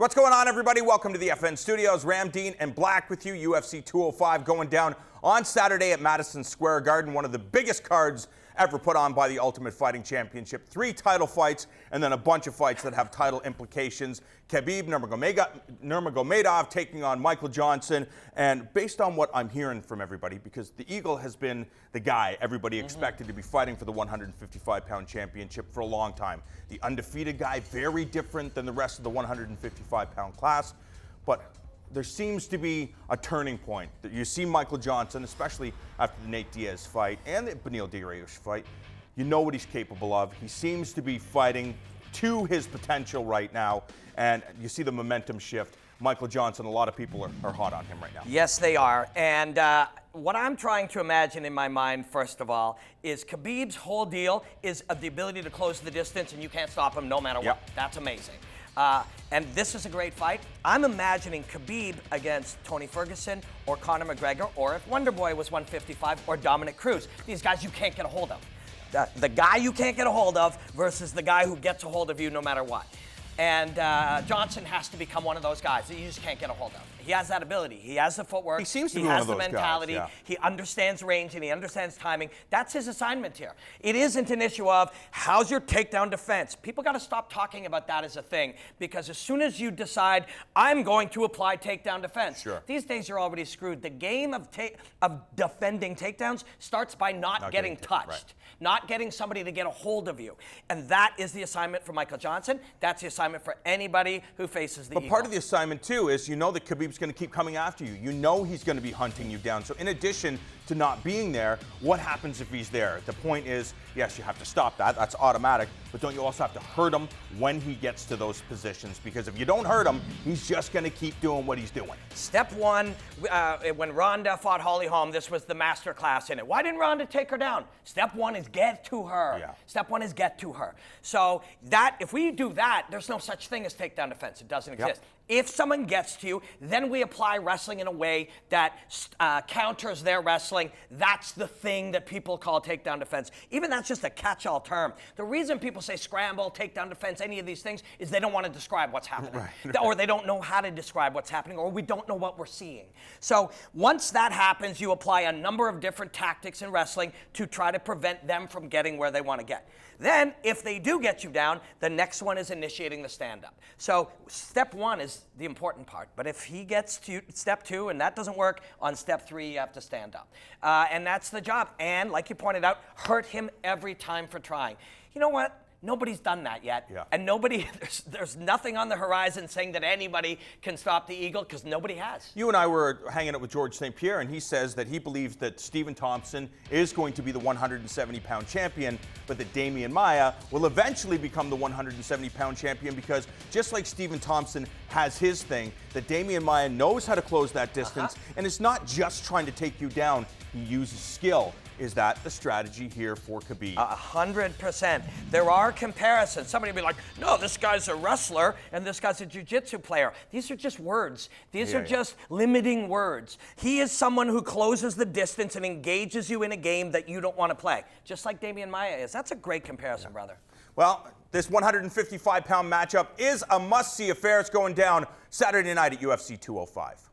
What's going on, everybody? Welcome to the FN Studios. Ramdeen and Black with you. UFC 205 going down on Saturday at Madison Square Garden. One of the biggest cards ever put on by the Ultimate Fighting Championship. 3 title fights and then a bunch of fights that have title implications. Khabib Nurmagomedov taking on Michael Johnson. And based on what I'm hearing from everybody, because the Eagle has been the guy everybody expected to be fighting for the 155-pound championship for a long time. The undefeated guy, very different than the rest of the 155-pound class. But there seems to be a turning point. You see Michael Johnson, especially after the Nate Diaz fight and the Beneil Dariush fight, you know what he's capable of. He seems to be fighting to his potential right now, and you see the momentum shift. Michael Johnson, a lot of people are hot on him right now. Yes, they are. And what I'm trying to imagine in my mind, first of all, is Khabib's whole deal is the ability to close the distance, and you can't stop him no matter what. Yep. That's amazing. And this is a great fight. I'm imagining Khabib against Tony Ferguson or Conor McGregor, or if Wonder Boy was 155, or Dominic Cruz. These guys you can't get a hold of. The guy you can't get a hold of versus the guy who gets a hold of you no matter what. And Johnson has to become one of those guys that you just can't get a hold of. He has that ability. He has the footwork. He seems to be one of those guys. He has the mentality. Yeah. He understands range and he understands timing. That's his assignment here. It isn't an issue of how's your takedown defense. People got to stop talking about that as a thing, because as soon as you decide I'm going to apply takedown defense, these days you're already screwed. The game of defending takedowns starts by not getting touched. Right. Not getting somebody to get a hold of you. And that is the assignment for Michael Johnson. That's the assignment for anybody who faces the Eagle. But part of the assignment, too, is you know that Khabib's going to keep coming after you. You know he's going to be hunting you down. So in addition to not being there, what happens if he's there? The point is, yes, you have to stop that. That's automatic. But don't you also have to hurt him when he gets to those positions? Because if you don't hurt him, he's just going to keep doing what he's doing. Step one, when Ronda fought Holly Holm, this was the master class in it. Why didn't Ronda take her down? Step one is get to her. Yeah. Step one is get to her. So that if we do that, there's no such thing as takedown defense. It doesn't exist. If someone gets to you, then we apply wrestling in a way that counters their wrestling. That's the thing that people call takedown defense. Even that's just a catch-all term. The reason people say scramble, takedown defense, any of these things, is they don't want to describe what's happening. Right. Or they don't know how to describe what's happening, or we don't know what we're seeing. So once that happens, you apply a number of different tactics in wrestling to try to prevent them from getting where they want to get. Then, if they do get you down, the next one is initiating the stand-up. So step one is the important part. But if he gets to step 2 and that doesn't work, on step 3 you have to stand up. And that's the job. And like you pointed out, hurt him every time for trying. You know what? Nobody's done that yet. Yeah. And there's nothing on the horizon saying that anybody can stop the Eagle, because nobody has. You and I were hanging out with George St. Pierre, and he says that he believes that Stephen Thompson is going to be the 170-pound champion, but that Damian Maia will eventually become the 170-pound champion, because just like Stephen Thompson has his thing, that Damian Maia knows how to close that distance, and it's not just trying to take you down. He uses skill. Is that the strategy here for Khabib? 100%. There are comparisons. Somebody will be like, no, this guy's a wrestler and this guy's a jiu-jitsu player. These are just words. These are just limiting words. He is someone who closes the distance and engages you in a game that you don't want to play, just like Damian Maia is. That's a great comparison, brother. Well, this 155-pound matchup is a must-see affair. It's going down Saturday night at UFC 205.